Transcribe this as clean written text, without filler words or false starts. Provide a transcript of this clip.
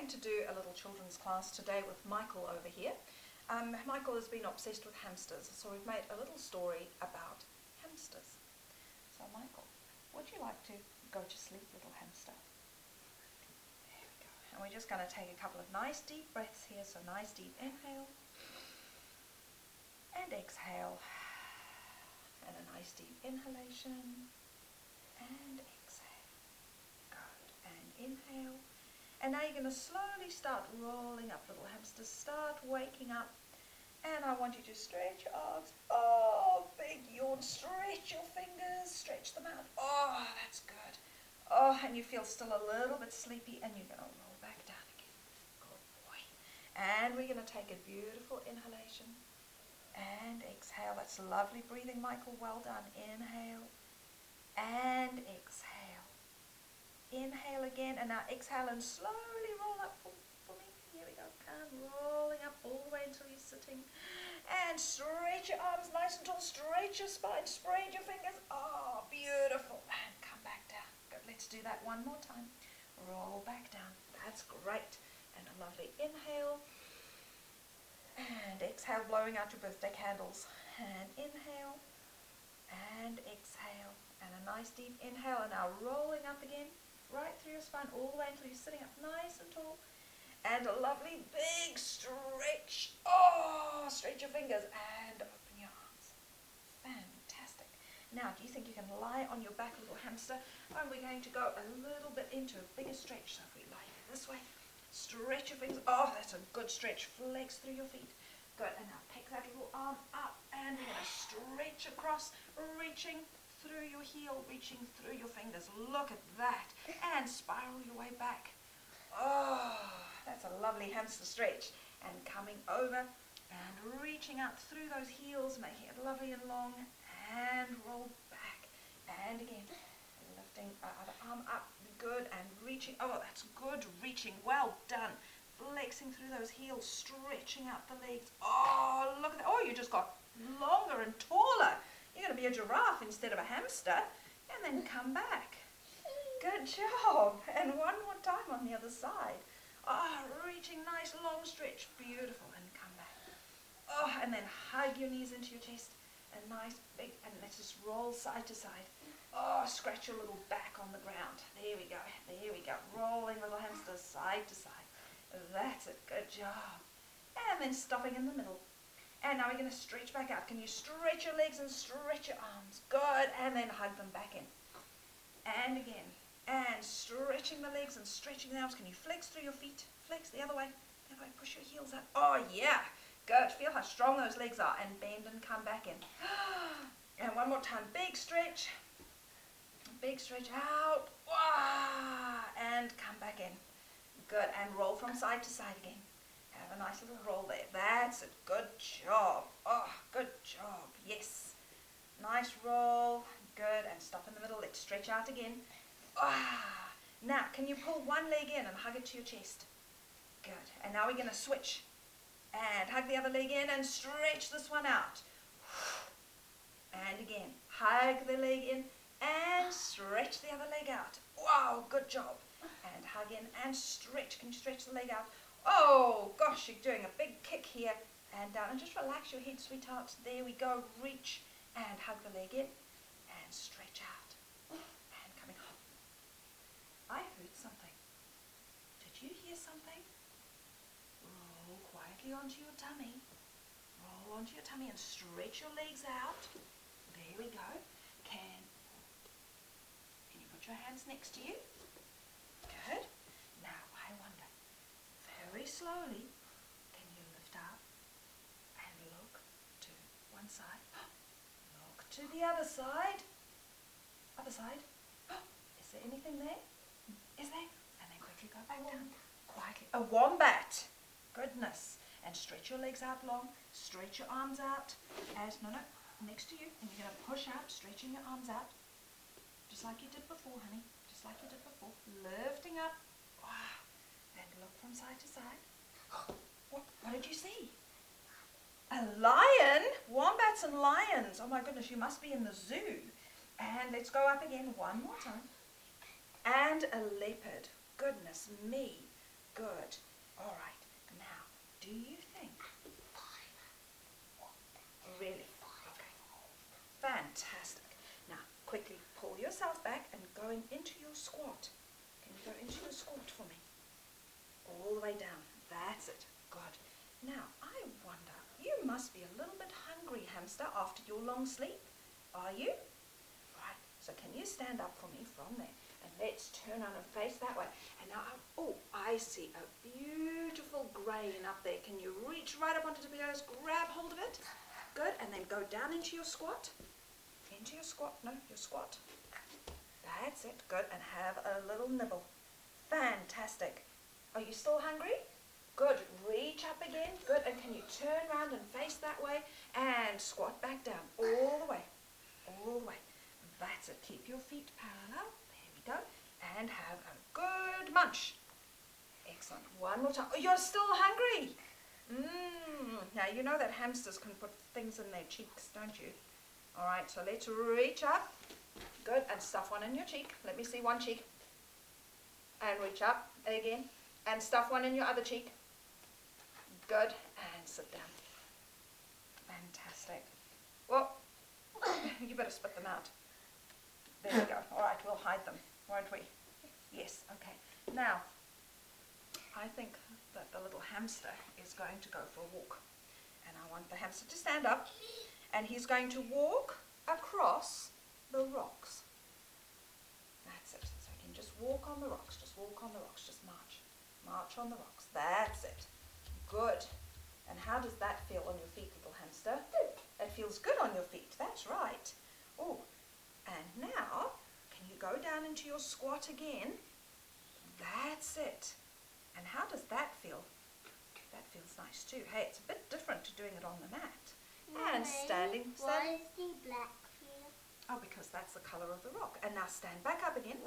going to do a little children's class today with Michael over here. Michael has been obsessed with hamsters, so we've made a little story about hamsters. So Michael, would you like to go to sleep, little hamster? There we go. And we're just going to take a couple of nice deep breaths here. So nice deep inhale and exhale. And a nice deep inhalation and exhale. Good. And inhale. And now you're going to slowly start rolling up, little hamsters. Start waking up. And I want you to stretch your arms. Oh, big yawn. Stretch your fingers. Stretch them out. Oh, that's good. Oh, and you feel still a little bit sleepy. And you're going to roll back down again. Good boy. And we're going to take a beautiful inhalation. And exhale. That's lovely breathing, Michael. Well done. Inhale. And exhale. Inhale again, and now exhale and slowly roll up for me. Here we go. And rolling up all the way until you're sitting. And stretch your arms nice and tall. Stretch your spine. Spread your fingers. Oh, beautiful. And come back down. Good. Let's do that one more time. Roll back down. That's great. And a lovely inhale. And exhale, blowing out your birthday candles. And inhale. And exhale. And a nice deep inhale. And now rolling up again. Right through your spine, all the way until you're sitting up nice and tall. And a lovely big stretch. Oh, stretch your fingers and open your arms. Fantastic. Now, do you think you can lie on your back, little hamster? And we're going to go a little bit into a bigger stretch. So if we lie this way, stretch your fingers. Oh, that's a good stretch. Flex through your feet. Good. And now pick that little arm up. And we're going to stretch across, reaching through your heel, reaching through your fingers. Look at that. And spiral your way back. Oh, that's a lovely hamster stretch. And coming over and reaching out through those heels, making it lovely and long. And roll back. And again, lifting our other arm up. Good. And reaching. Oh, that's good. Reaching. Well done. Flexing through those heels, stretching out the legs. Oh, look at that. Oh, you just got longer and taller. You're going to be a giraffe instead of a hamster. And then come back. Good job. And one more time on the other side. Oh, reaching nice long stretch. Beautiful. And come back. Oh, and then hug your knees into your chest. And nice big, and let's just roll side to side. Oh, scratch your little back on the ground. There we go. There we go. Rolling little hamsters side to side. That's it. Good job. And then stopping in the middle. And now we're going to stretch back out. Can you stretch your legs and stretch your arms? Good. And then hug them back in. And again. And stretching the legs and stretching the arms. Can you flex through your feet? Flex the other way. The other way. Push your heels up. Oh, yeah. Good. Feel how strong those legs are. And bend and come back in. And one more time. Big stretch. Big stretch out. And come back in. Good. And roll from side to side again. Have a nice little roll there. That's it. Good job. Oh, good job. Yes. Nice roll. Good. And stop in the middle. Let's stretch out again. Now, can you pull one leg in and hug it to your chest? Good. And now we're going to switch. And hug the other leg in and stretch this one out. And again. Hug the leg in and stretch the other leg out. Wow, good job. And hug in and stretch. Can you stretch the leg out? Oh, gosh, you're doing a big kick here and down. And just relax your head, sweetheart. There we go. Reach and hug the leg in and stretch out. And coming home. I heard something. Did you hear something? Roll quietly onto your tummy. Roll onto your tummy and stretch your legs out. There we go. Can you put your hands next to you? Good. Now, I wonder. Very slowly, can you lift up and look to one side? Look to the other side. Other side. Is there anything there? Is there? And then quickly go back down. Quietly. A wombat. Goodness. And stretch your legs out long. Stretch your arms out. No, next to you. And you're going to push out, stretching your arms out. Just like you did before, honey. Just like you did before. Lifting up. And look from side to side. What did you see? A lion? Wombats and lions. Oh my goodness, you must be in the zoo. And let's go up again one more time. And a leopard. Goodness me. Good. All right. Now, do you think? Really? Okay. Fantastic. Now, quickly pull yourself back and going into your squat. Can you go into your squat for me? All the way down. That's it. Good. Now, I wonder, you must be a little bit hungry, hamster, after your long sleep. Are you? Right. So can you stand up for me from there? And let's turn on and face that way. And now, I see a beautiful grain up there. Can you reach right up onto the pillows, grab hold of it? Good. And then go down into your squat. Into your squat. No, your squat. That's it. Good. And have a little nibble. Fantastic. Are you still hungry? Good. Reach up again. Good. And can you turn around and face that way and squat back down all the way. All the way. That's it. Keep your feet parallel. There we go. And have a good munch. Excellent. One more time. Oh, you're still hungry. Now, you know that hamsters can put things in their cheeks, don't you? All right, so let's reach up. Good. And stuff one in your cheek. Let me see one cheek. And reach up again. And stuff one in your other cheek. Good. And sit down. Fantastic. Well, you better spit them out. There we go. All right, we'll hide them, won't we? Yes, okay. Now, I think that the little hamster is going to go for a walk. And I want the hamster to stand up. And he's going to walk across the rocks. That's it. So he can just walk on the rocks. Just walk on the rocks. Just march. March on the rocks. That's it. Good. And how does that feel on your feet, little hamster? It feels good on your feet. That's right. Oh, and now, can you go down into your squat again? That's it. And how does that feel? That feels nice too. Hey, it's a bit different to doing it on the mat. And standing. Why is the black feel? Oh, because that's the colour of the rock. And now stand back up again.